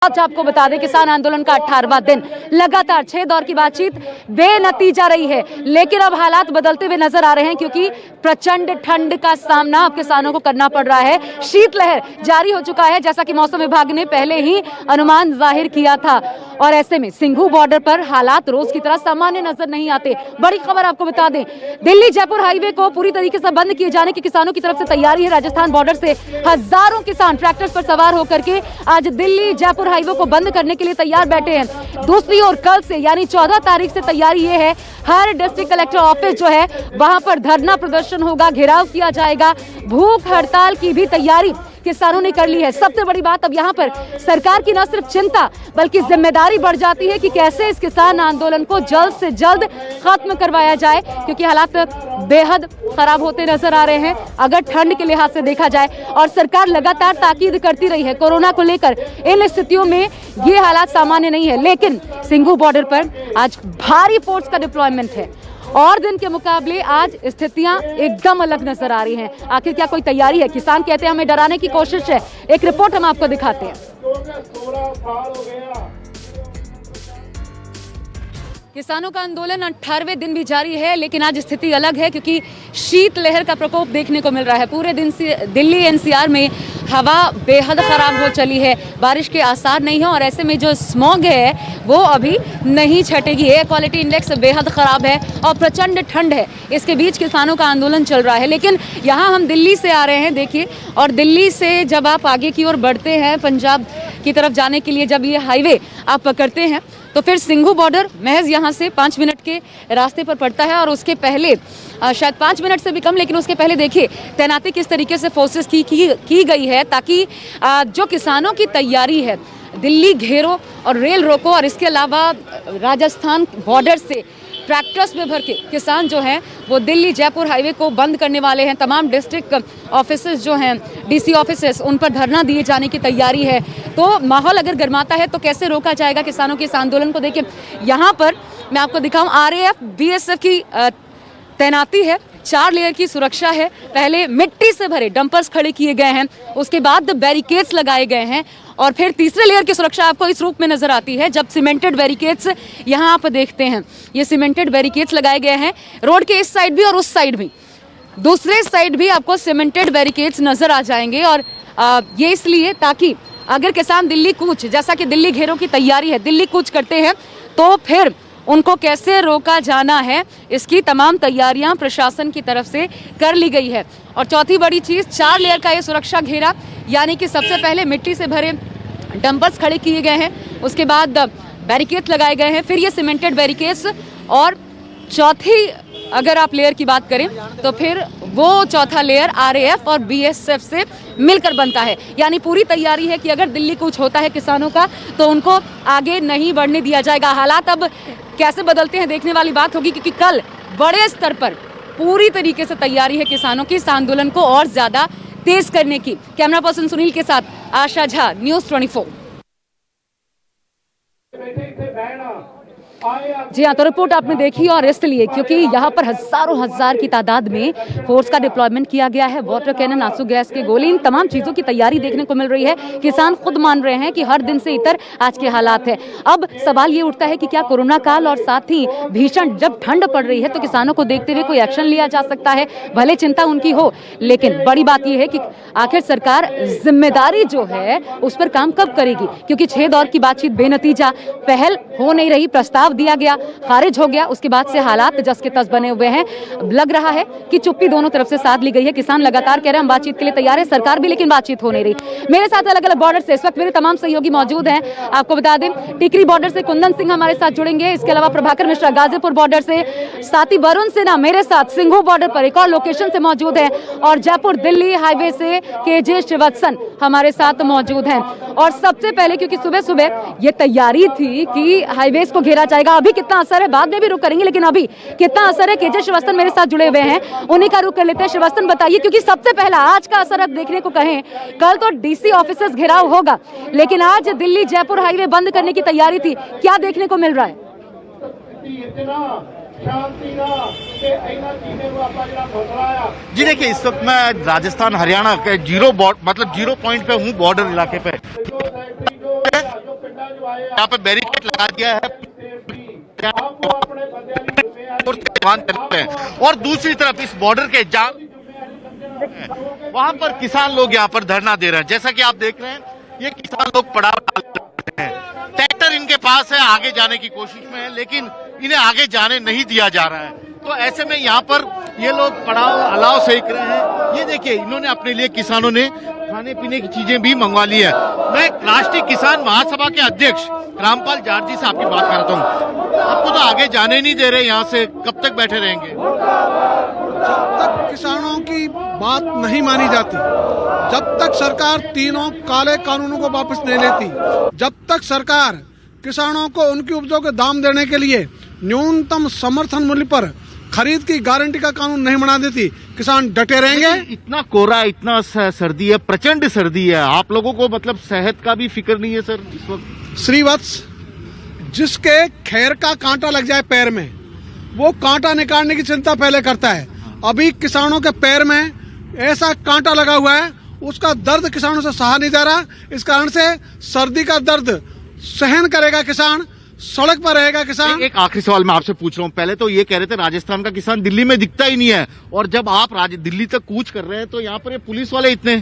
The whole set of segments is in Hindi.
आज आपको बता दें किसान आंदोलन का 18वां दिन, लगातार 6 दौर की बातचीत बेनतीजा रही है। लेकिन अब हालात बदलते हुए नजर आ रहे हैं क्योंकि प्रचंड ठंड का सामना अब किसानों को करना पड़ रहा है। शीतलहर जारी हो चुका है जैसा कि मौसम विभाग ने पहले ही अनुमान जाहिर किया था और ऐसे में सिंघू बॉर्डर पर हालात रोज की तरह सामान्य नजर नहीं आते। बड़ी खबर आपको बता दें, दिल्ली जयपुर हाईवे को पूरी तरीके से बंद किए जाने की किसानों की तरफ से तैयारी है। राजस्थान बॉर्डर से हजारों किसान ट्रैक्टर्स पर सवार होकर के आज दिल्ली जयपुर हाईवे को बंद करने के लिए तैयार बैठे हैं। दूसरी ओर कल से यानी 14 तारीख से तैयारी ये है, हर डिस्ट्रिक्ट कलेक्टर ऑफिस जो है वहां पर धरना प्रदर्शन होगा, घेराव किया जाएगा। भूख हड़ताल की भी तैयारी किसानों ने कर ली है। सबसे बड़ी बात अब यहाँ पर सरकार की न सिर्फ चिंता बल्कि जिम्मेदारी बढ़ जाती है कि कैसे इस किसान आंदोलन को जल्द से जल्द खत्म करवाया जाए क्योंकि हालात बेहद खराब होते नजर आ रहे हैं अगर ठंड के लिहाज से देखा जाए। और सरकार लगातार ताकीद करती रही है कोरोना को लेकर। इन स्थितियों में ये हालात सामान्य नहीं है, लेकिन सिंघू बॉर्डर पर आज भारी फोर्स का डिप्लॉयमेंट है और दिन के मुकाबले आज स्थितियां एकदम अलग नजर आ रही हैं। आखिर क्या कोई तैयारी है? किसान कहते हैं हमें डराने की कोशिश है। एक रिपोर्ट हम आपको दिखाते हैं। किसानों का आंदोलन 18वें दिन भी जारी है, लेकिन आज स्थिति अलग है क्योंकि शीतलहर का प्रकोप देखने को मिल रहा है। पूरे दिन से दिल्ली एनसीआर में हवा बेहद खराब हो चली है, बारिश के आसार नहीं है और ऐसे में जो स्मॉग है वो अभी नहीं छटेगी। एयर क्वालिटी इंडेक्स बेहद खराब है और प्रचंड ठंड है। इसके बीच किसानों का आंदोलन चल रहा है। लेकिन यहाँ हम दिल्ली से आ रहे हैं, देखिए, और दिल्ली से जब आप आगे की ओर बढ़ते हैं पंजाब की तरफ जाने के लिए, जब ये हाईवे आप पकड़ते हैं तो फिर सिंघू बॉर्डर महज यहाँ से 5 मिनट के रास्ते पर पड़ता है और उसके पहले शायद 5 मिनट से भी कम, लेकिन उसके पहले देखिए तैनाती किस तरीके से फोर्सेस की गई है ताकि जो किसानों की तैयारी है दिल्ली घेरो और रेल रोको और इसके अलावा राजस्थान बॉर्डर से ट्रैक्टर्स में भर के किसान जो हैं वो दिल्ली जयपुर हाईवे को बंद करने वाले हैं। तमाम डिस्ट्रिक्ट ऑफिसेस जो हैं, डीसी ऑफिसेस, उन पर धरना दिए जाने की तैयारी है। तो माहौल अगर गर्माता है तो कैसे रोका जाएगा किसानों के इस आंदोलन को? देखिए यहाँ पर मैं आपको दिखाऊं, RAF BSF की तैनाती है, 4 लेयर की सुरक्षा है। पहले मिट्टी से भरे डंपर्स खड़े किए गए हैं, उसके बाद बैरिकेड्स लगाए गए हैं और फिर तीसरे लेयर की सुरक्षा आपको इस रूप में नजर आती है जब सीमेंटेड बैरिकेड्स यहाँ आप देखते हैं। ये सीमेंटेड बैरिकेड्स लगाए गए हैं रोड के इस साइड भी और उस साइड भी, दूसरे साइड भी आपको सीमेंटेड बैरिकेड्स नजर आ जाएंगे। और ये इसलिए ताकि अगर किसान दिल्ली कूच, जैसा कि दिल्ली घेरों की तैयारी है, दिल्ली कूच करते हैं तो फिर उनको कैसे रोका जाना है, इसकी तमाम तैयारियां प्रशासन की तरफ से कर ली गई है। और चौथी बड़ी चीज, 4 लेयर का ये सुरक्षा घेरा, यानी कि सबसे पहले मिट्टी से भरे डंपर्स खड़े किए गए हैं, उसके बाद बैरिकेड्स लगाए गए हैं, फिर ये सीमेंटेड बैरिकेड्स और चौथी अगर आप लेयर की बात करें तो फिर वो चौथा लेयर RAF और BSF से मिलकर बनता है। यानी पूरी तैयारी है कि अगर दिल्ली कूच होता है किसानों का तो उनको आगे नहीं बढ़ने दिया जाएगा। हालात अब कैसे बदलते हैं देखने वाली बात होगी क्योंकि कल बड़े स्तर पर पूरी तरीके से तैयारी है किसानों की इस आंदोलन को और ज्यादा तेज करने की। कैमरा पर्सन सुनील के साथ आशा झा, न्यूज़ 24। जी हाँ, तो रिपोर्ट आपने देखी और इसलिए क्योंकि यहाँ पर हजारों हजार की तादाद में फोर्स का डिप्लॉयमेंट किया गया है। वाटर कैनन, आंसू गैस के गोले, इन तमाम चीजों की तैयारी देखने को मिल रही है। किसान खुद मान रहे हैं कि हर दिन से इतर आज के हालात है। अब सवाल ये उठता है कि क्या कोरोना काल और साथ ही भीषण जब ठंड पड़ रही है तो किसानों को देखते हुए कोई एक्शन लिया जा सकता है? भले चिंता उनकी हो, लेकिन बड़ी बात यह है कि आखिर सरकार जिम्मेदारी जो है उस पर काम कब करेगी? क्योंकि 6 दौर की बातचीत बेनतीजा, पहल हो नहीं रही, प्रस्ताव दिया गया, खारिज हो गया, उसके बाद से हालात जस के तस बने हुए हैं। लग रहा है कि चुप्पी दोनों तरफ से साध ली गई है। किसान लगातार कह रहे हैं हम बातचीत के लिए तैयार है, सरकार भी, लेकिन बातचीत हो नहीं रही। मेरे साथ अलग अलग बॉर्डर से इस वक्त मेरे तमाम सहयोगी मौजूद हैं। आपको बता दें, टिकरी बॉर्डर से कुंदन सिंह हमारे साथ जुड़ेंगे, इसके अलावा प्रभाकर मिश्रा गाजीपुर बॉर्डर से, साथी वरुण सिन्हा मेरे साथ सिंघू बॉर्डर पर एक और लोकेशन से मौजूद है और जयपुर दिल्ली हाईवे से KJ श्रीवत्सन हमारे साथ मौजूद हैं। और सबसे पहले क्योंकि सुबह सुबह ये तैयारी थी कि हाईवे को घेरा जाएगा, अभी कितना असर है बाद में भी रुक करेंगे, लेकिन अभी कितना असर है KJ श्रीवत्सन मेरे साथ जुड़े हुए हैं, उन्हीं का रुख कर लेते हैं। श्रीवत्सन बताइए, क्योंकि सबसे पहला आज का असर अब देखने को कहें, कल तो DC ऑफिसेस घेराव होगा, लेकिन आज दिल्ली जयपुर हाईवे बंद करने की तैयारी थी, क्या देखने को मिल रहा है? जी देखिए, इस वक्त मैं राजस्थान हरियाणा के जीरो पॉइंट पे हूँ, बॉर्डर इलाके पे। यहाँ पे बैरिकेड लगा दिया है और दूसरी तरफ इस बॉर्डर के वहां पर किसान लोग यहाँ पर धरना दे रहे हैं। जैसा कि आप देख रहे हैं, ये किसान लोग पड़ाव डाल रहे हैं। ट्रैक्टर इनके पास है, आगे जाने की कोशिश में है, लेकिन इन्हें आगे जाने नहीं दिया जा रहा है। तो ऐसे में यहाँ पर ये लोग पड़ाव अलाव सेक रहे हैं। ये देखिए, इन्होंने अपने लिए, किसानों ने खाने पीने की चीजें भी मंगवा ली है। मैं राष्ट्रीय किसान महासभा के अध्यक्ष रामपाल जाट जी से आपकी बात करता हूँ। आपको तो आगे जाने नहीं दे रहे यहाँ से, कब तक बैठे रहेंगे? जब तक किसानों की बात नहीं मानी जाती, जब तक सरकार तीनों काले कानूनों को वापस नहीं लेती, जब तक सरकार किसानों को उनकी उपजों के दाम देने के लिए न्यूनतम समर्थन मूल्य पर खरीद की गारंटी का कानून नहीं बना देती, किसान डटे रहेंगे। इतना कोहरा, इतना सर्दी है, प्रचंड सर्दी है, आप लोगों को मतलब सेहत का भी फिक्र नहीं है सर इस वक्त? श्रीवत्स, जिसके खैर का कांटा लग जाए पैर में, वो कांटा निकालने की चिंता पहले करता है। अभी किसानों के पैर में ऐसा कांटा लगा हुआ है, उसका दर्द किसानों से सहा नहीं जा रहा। इस कारण से सर्दी का दर्द सहन करेगा किसान, सड़क पर रहेगा किसान। एक आखिरी सवाल मैं आपसे पूछ रहा हूँ। पहले तो ये कह रहे थे राजस्थान का किसान दिल्ली में दिखता ही नहीं है, और जब आप दिल्ली तक कूच कर रहे हैं तो यहाँ पर ये पुलिस वाले इतने।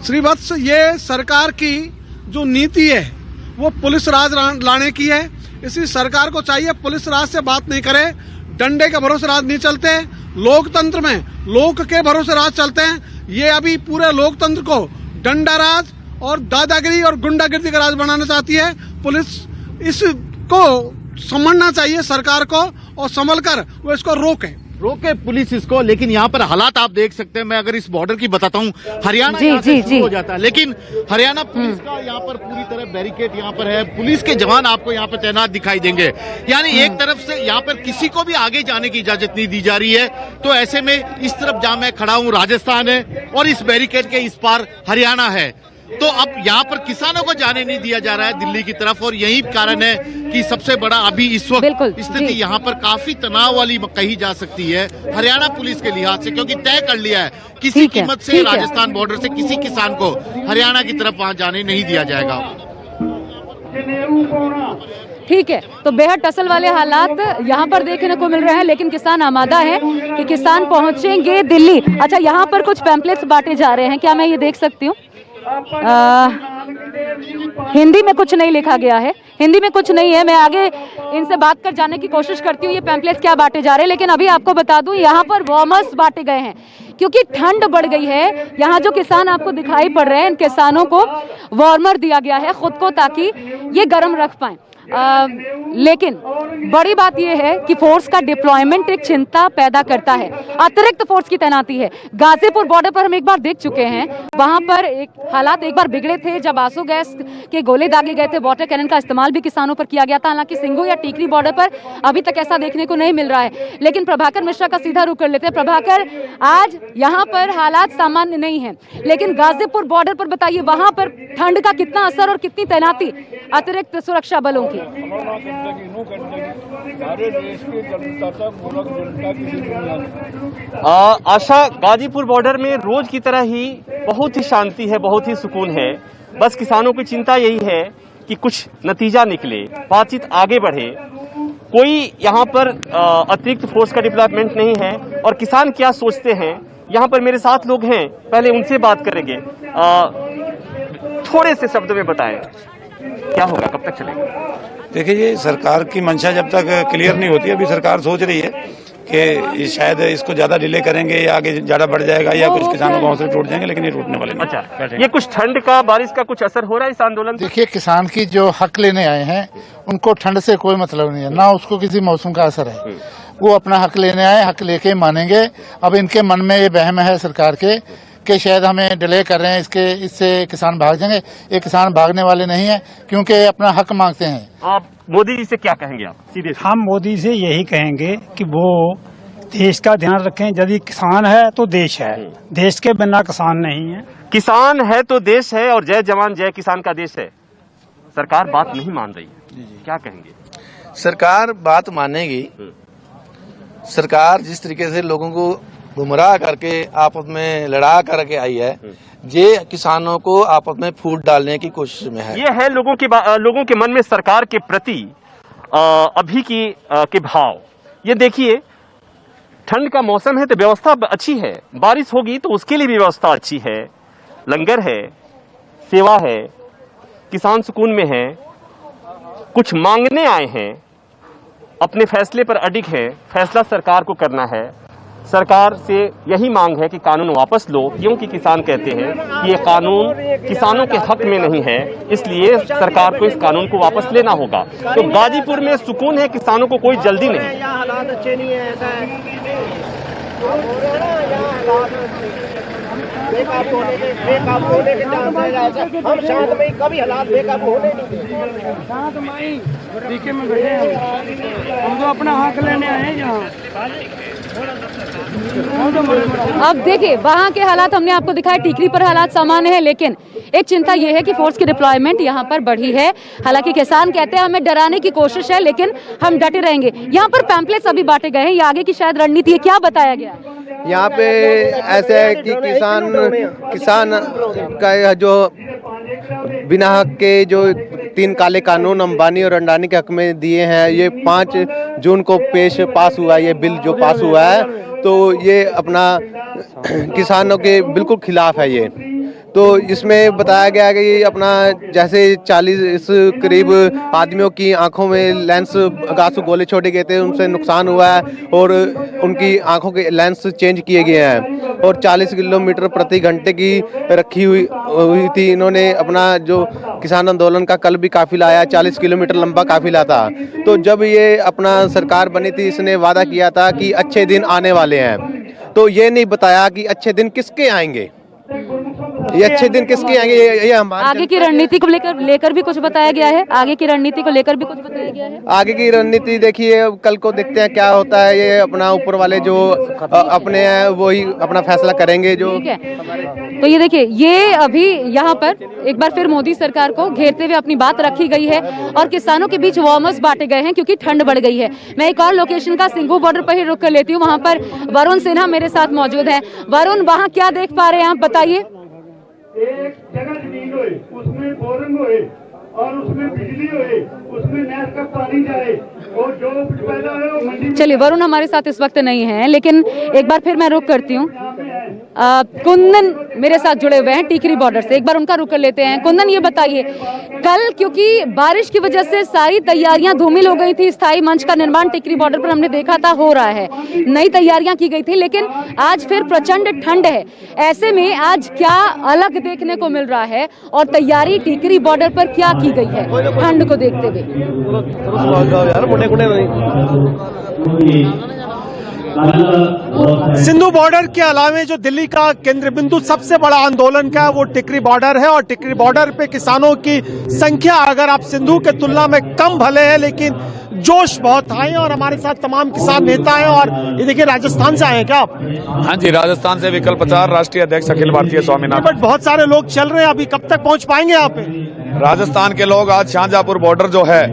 श्रीवत्स, ये सरकार की जो नीति है वो पुलिस राज लाने की है। इसी सरकार को चाहिए पुलिस राज से बात नहीं करे, डंडे के भरोसे राज नहीं चलते। लोकतंत्र में लोक के भरोसे राज चलते हैं। ये अभी पूरे लोकतंत्र को डंडा राज और दादागिरी और गुंडागिरी का राज बनाना चाहती है। पुलिस इसको समझना चाहिए सरकार को, और संभल कर वो इसको रोके पुलिस इसको। लेकिन यहाँ पर हालात आप देख सकते हैं। मैं अगर इस बॉर्डर की बताता हूँ, हरियाणा जी, यहाँ से जी, शुरू जी। हो जाता है, लेकिन हरियाणा पुलिस का यहाँ पर पूरी तरह बैरिकेड यहाँ पर है। पुलिस के जवान आपको यहाँ पर तैनात दिखाई देंगे। यानी एक तरफ से यहाँ पर किसी को भी आगे जाने की इजाजत नहीं दी जा रही है। तो ऐसे में इस तरफ जहाँ मैं खड़ा हूँ राजस्थान है, और इस बैरिकेड के इस पार हरियाणा है। तो अब यहाँ पर किसानों को जाने नहीं दिया जा रहा है दिल्ली की तरफ, और यही कारण है कि सबसे बड़ा अभी इस वक्त स्थिति यहाँ पर काफी तनाव वाली कही जा सकती है हरियाणा पुलिस के लिहाज से, क्योंकि तय कर लिया है किसी कीमत से राजस्थान बॉर्डर से किसी किसान को हरियाणा की तरफ वहां जाने नहीं दिया जाएगा। ठीक है, तो बेहद टसल वाले हालात यहाँ पर देखने को मिल रहे हैं, लेकिन किसान आमादा है कि किसान पहुंचेंगे दिल्ली। अच्छा, यहाँ पर कुछ पैम्पलेट्स बांटे जा रहे हैं, क्या मैं ये देख सकती हूँ? हिंदी में कुछ नहीं लिखा गया है, हिंदी में कुछ नहीं है। मैं आगे इनसे बात कर जाने की कोशिश करती हूँ ये पैम्पलेट्स क्या बांटे जा रहे हैं। लेकिन अभी आपको बता दूं, यहाँ पर वार्मर्स बांटे गए हैं क्योंकि ठंड बढ़ गई है। यहाँ जो किसान आपको दिखाई पड़ रहे हैं, इन किसानों को वार्मर दिया गया है खुद को, ताकि ये गर्म रख पाए। लेकिन बड़ी बात यह है कि फोर्स का डिप्लॉयमेंट एक चिंता पैदा करता है। अतिरिक्त फोर्स की तैनाती है। गाजीपुर बॉर्डर पर हम एक बार देख चुके हैं, वहां पर एक हालात एक बार बिगड़े थे जब आंसू गैस के गोले दागे गए थे। वाटर कैनन का इस्तेमाल भी किसानों पर किया गया था। हालांकि सिंघू या टीकरी बॉर्डर पर अभी तक ऐसा देखने को नहीं मिल रहा है। लेकिन प्रभाकर मिश्रा का सीधा रुख कर लेते हैं। प्रभाकर, आज यहाँ पर हालात सामान्य नहीं है, लेकिन गाजीपुर बॉर्डर पर बताइए, वहां पर ठंड का कितना असर और कितनी तैनाती अतिरिक्त सुरक्षा बलों की? आशा, गाजीपुर बॉर्डर में रोज की तरह ही बहुत ही शांति है, बहुत ही सुकून है। बस किसानों की चिंता यही है कि कुछ नतीजा निकले, बातचीत आगे बढ़े। कोई यहाँ पर अतिरिक्त फोर्स का डिप्लॉयमेंट नहीं है। और किसान क्या सोचते हैं, यहाँ पर मेरे साथ लोग हैं, पहले उनसे बात करेंगे। थोड़े से शब्दों में बताएं क्या होगा, कब तक चलेगा? देखिए, ये सरकार की मंशा जब तक क्लियर नहीं होती, अभी सरकार सोच रही है कि शायद इसको ज्यादा डिले करेंगे या आगे ज्यादा बढ़ जाएगा या कुछ किसानों को हौसले टूट जाएंगे, लेकिन ये टूटने वाले नहीं। अच्छा, ये कुछ ठंड का, बारिश का कुछ असर हो रहा है इस आंदोलन? देखिए, किसान की जो हक लेने आए हैं उनको ठंड से कोई मतलब नहीं है, ना उसको किसी मौसम का असर है। वो अपना हक लेने आए, हक लेके मानेंगे। अब इनके मन में ये वहम है सरकार के कि शायद हमें डिले कर रहे हैं, इससे किसान भाग जाएंगे। ये किसान भागने वाले नहीं है, क्योंकि अपना हक मांगते हैं। आप मोदी जी से क्या कहेंगे? आप सीधे? हम मोदी से यही कहेंगे कि वो देश का ध्यान रखें। यदि किसान है तो देश है, देश के बिना किसान नहीं है। किसान है तो देश है, और जय जवान जय किसान का देश है। सरकार बात नहीं मान रही है, क्या कहेंगे? सरकार बात मानेगी। सरकार जिस तरीके से लोगों को गुमराह करके आपस में लड़ा करके आई है, ये किसानों को आपस में फूट डालने की कोशिश में है। ये है लोगों के मन में सरकार के प्रति अभी के भाव। ये देखिए, ठंड का मौसम है तो व्यवस्था अच्छी है, बारिश होगी तो उसके लिए भी व्यवस्था अच्छी है, लंगर है, सेवा है, किसान सुकून में है। कुछ मांगने आए हैं, अपने फैसले पर अडिग है, फैसला सरकार को करना है। सरकार से यही मांग है कि कानून वापस लो, क्योंकि किसान कहते हैं कि ये कानून किसानों के हक में नहीं है, इसलिए सरकार को इस कानून को वापस लेना होगा। तो गाजीपुर में सुकून है, किसानों को कोई जल्दी नहीं। हालात अच्छे नहीं है, ऐसा है बेकाबू होने के चांस है। ऐसा हम शांतमयी कभी हालात बेकाबू होने नहीं, शांतमयी तरीके में बैठे हैं। हम तो अपना हक लेने आए हैं यहाँ। अब देखिए, वहाँ के हालात हमने आपको दिखाए, टीकरी पर हालात सामान्य है, लेकिन एक चिंता यह है कि फोर्स की डिप्लॉयमेंट यहाँ पर बढ़ी है। हालांकि किसान कहते हैं हमें डराने की कोशिश है, लेकिन हम डटे रहेंगे। यहाँ पर पैम्पलेट्स अभी बांटे गए हैं, ये आगे की शायद रणनीति है, क्या बताया गया? यहाँ पे ऐसे है कि किसान का जो बिना हक के जो 3 काले कानून अंबानी और अडानी के हक में दिए हैं, ये 5 जून को पास हुआ, ये बिल जो पास हुआ है, तो ये अपना किसानों के बिल्कुल खिलाफ है ये। तो इसमें बताया गया है कि अपना जैसे 40 करीब आदमियों की आंखों में लेंस गासू गोले छोड़े गए थे, उनसे नुकसान हुआ है और उनकी आंखों के लेंस चेंज किए गए हैं और 40 किलोमीटर प्रति घंटे की रखी हुई थी। इन्होंने अपना जो किसान आंदोलन का कल भी काफिला आया, 40 किलोमीटर लंबा काफिला था। तो जब ये अपना सरकार बनी थी, इसने वादा किया था कि अच्छे दिन आने वाले हैं, तो ये नहीं बताया कि अच्छे दिन किसके आएंगे, ये अच्छे दिन किसके आएंगे। ये हमारे आगे की रणनीति को लेकर भी कुछ बताया गया है, आगे की रणनीति को लेकर भी कुछ बताया गया है। आगे की रणनीति देखिए, कल को देखते हैं क्या होता है। ये अपना ऊपर वाले जो अपने हैं वही अपना फैसला करेंगे जो। ठीक है, तो ये देखिए, ये अभी यहाँ पर एक बार फिर मोदी सरकार को घेरते हुए अपनी बात रखी गई है और किसानों के बीच वार्मर्स बांटे गए हैं क्योंकि ठंड बढ़ गई है। मैं एक और लोकेशन का सिंघू बॉर्डर पर ही रुक कर लेती हूँ, वहाँ पर वरुण सिन्हा मेरे साथ मौजूद है। वरुण, वहाँ क्या देख पा रहे हैं आप, बताइए। एक जगह जमीन होए, उसमें बोरिंग होए और उसमें बिजली होए, उसमें नहर का पानी जाए और जो कुछ पैदा है वो मंडी। चलिए, वरुण हमारे साथ इस वक्त नहीं है, लेकिन एक बार फिर मैं रुक करती हूँ। कुंदन मेरे साथ जुड़े हुए हैं टीकरी बॉर्डर से, एक बार उनका रुक कर लेते हैं। कुंदन, ये बताइए, कल क्योंकि बारिश की वजह से सारी तैयारियां धूमिल हो गई थी, स्थायी मंच का निर्माण टीकरी बॉर्डर पर हमने देखा था हो रहा है, नई तैयारियां की गई थी, लेकिन आज फिर प्रचंड ठंड है। ऐसे में आज क्या अलग देखने को मिल रहा है और तैयारी टीकरी बॉर्डर पर क्या की गई है ठंड को देखते हुए? सिंधु बॉर्डर के अलावे जो दिल्ली का केंद्र बिंदु सबसे बड़ा आंदोलन का है वो टिकरी बॉर्डर है और टिकरी बॉर्डर पे किसानों की संख्या अगर आप सिंधु के तुलना में कम भले है, लेकिन जोश बहुत आए और हमारे साथ तमाम किसान नेता हैं। और ये देखिए, राजस्थान से आए हैं क्या आप? हाँ जी, राजस्थान से विकल्प प्रचार राष्ट्रीय अध्यक्ष अखिल भारतीय स्वामीनाथन। बट बहुत सारे लोग चल रहे हैं, अभी कब तक पहुंच पाएंगे यहाँ पे? राजस्थान के लोग आज शाहजहांपुर बॉर्डर जो है,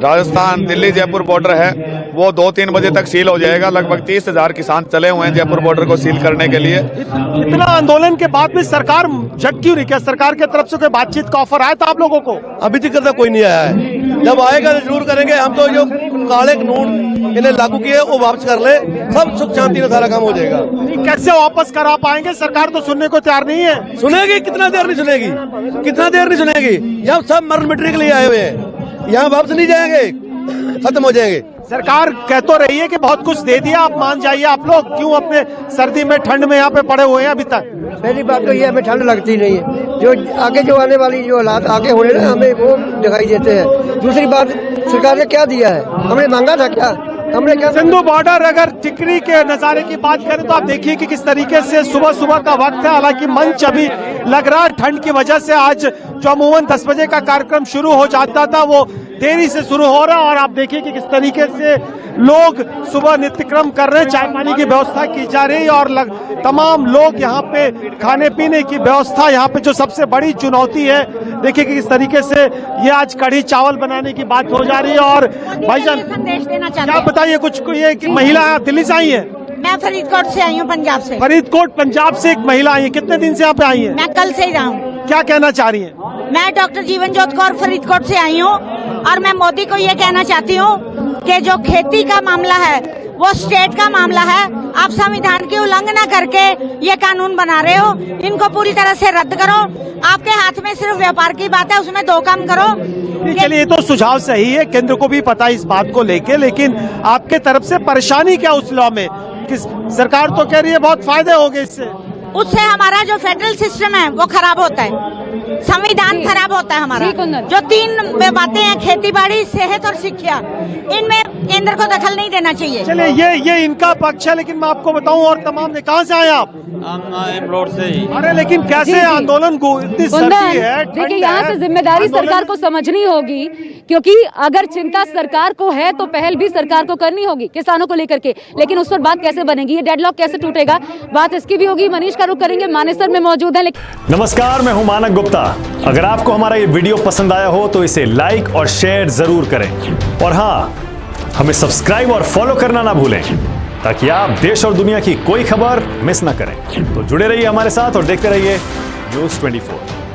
राजस्थान दिल्ली जयपुर बॉर्डर है, वो 2-3 बजे तक सील हो जाएगा। लगभग 30,000 किसान चले हुए हैं जयपुर बॉर्डर को सील करने के लिए। इतना आंदोलन के बाद भी सरकार झट क्यों रही? क्या सरकार की तरफ से कोई बातचीत का ऑफर आया था आप लोगों को? अभी तक तो कोई नहीं आया है, जब आएगा तो जरूर करेंगे। हम तो जो काले कानून इन्हें लागू किए वो वापस कर ले, सब सुख शांति में सारा काम हो जाएगा। कैसे वापस करा पाएंगे? सरकार तो सुनने को तैयार नहीं है। सुनेगी, कितना देर नहीं सुनेगी, कितना देर नहीं सुनेगी। यहाँ सब मरण मिटने के लिए आए हुए हैं, यहाँ वापस नहीं जाएंगे, खत्म हो जाएंगे। सरकार कह तो रही है कि बहुत कुछ दे दिया, आप मान जाइए। आप लोग क्यों अपने सर्दी में ठंड में यहाँ पे पड़े हुए हैं अभी तक? पहली बात तो ये हमें ठंड लगती नहीं है, जो आगे जो आने वाली जो हालात आगे होने ना हमें वो दिखाई देते हैं। दूसरी बात, सरकार ने क्या दिया है? हमने मांगा था क्या? हमने क्या? सिंधु बॉर्डर अगर टिकरी के नजारे की बात करें तो आप देखिए कि किस तरीके से सुबह सुबह का वक्त है। हालांकि मंच अभी लग रहा है ठंड की वजह से आज जो अमूमन 10 बजे का कार्यक्रम शुरू हो जाता था वो देरी से शुरू हो रहा है। और आप देखिए कि किस तरीके से लोग सुबह नित्यक्रम कर रहे हैं, चाय पानी की व्यवस्था की जा रही है और तमाम लोग यहाँ पे खाने पीने की व्यवस्था, यहाँ पे जो सबसे बड़ी चुनौती है, देखिए कि किस तरीके से ये आज कढ़ी चावल बनाने की बात हो जा रही है। और भाईजान क्या बताइए, कुछ ये महिला दिल्ली से आई है? मैं फरीदकोट से आई हूँ, पंजाब से। फरीदकोट पंजाब से एक महिला आई है, कितने दिन से यहाँ पे आई है? मैं कल से ही रहा हूँ। क्या कहना चाह रही हैं? मैं डॉक्टर जीवनजोत कौर फरीदकोट से आई हूँ और मैं मोदी को ये कहना चाहती हूँ कि जो खेती का मामला है वो स्टेट का मामला है। आप संविधान की उल्लंघना करके ये कानून बना रहे हो, इनको पूरी तरह से रद्द करो। आपके हाथ में सिर्फ व्यापार की बात है, उसमें दो काम करो। चलिए, ये तो सुझाव सही है, केंद्र को भी पता है इस बात को लेके, लेकिन आपके तरफ से परेशानी क्या उस लॉ में? किस सरकार तो कह रही है बहुत फायदे हो गए इससे। उससे हमारा जो फेडरल सिस्टम है वो खराब होता है, संविधान खराब होता है हमारा। जो तीन बातें हैं, खेती बाड़ी, सेहत और शिक्षा, इनमें केंद्र को दखल नहीं देना चाहिए। चलिए, ये इनका पक्ष है, लेकिन मैं आपको बताऊं और तमाम ने, कहाँ से आए आप? रोड से ही। अरे लेकिन कैसे आंदोलन को, इतनी सर्दी है, देखिए यहाँ से जिम्मेदारी सरकार को समझनी होगी, क्योंकि अगर चिंता सरकार को है तो पहल भी सरकार को करनी होगी किसानों को लेकर के। लेकिन उस पर बात कैसे बनेगी, ये डेडलॉक कैसे टूटेगा, बात इसकी भी होगी। मनीष का रुख करेंगे, मानेसर में मौजूद है। नमस्कार, मैं हूं मानक गुप्ता। अगर आपको हमारा ये वीडियो पसंद आया हो तो इसे लाइक और शेयर जरूर करें, और हाँ, हमें सब्सक्राइब और फॉलो करना ना भूलें ताकि आप देश और दुनिया की कोई खबर मिस ना करें। तो जुड़े रहिए हमारे साथ और देखते रहिए News 24।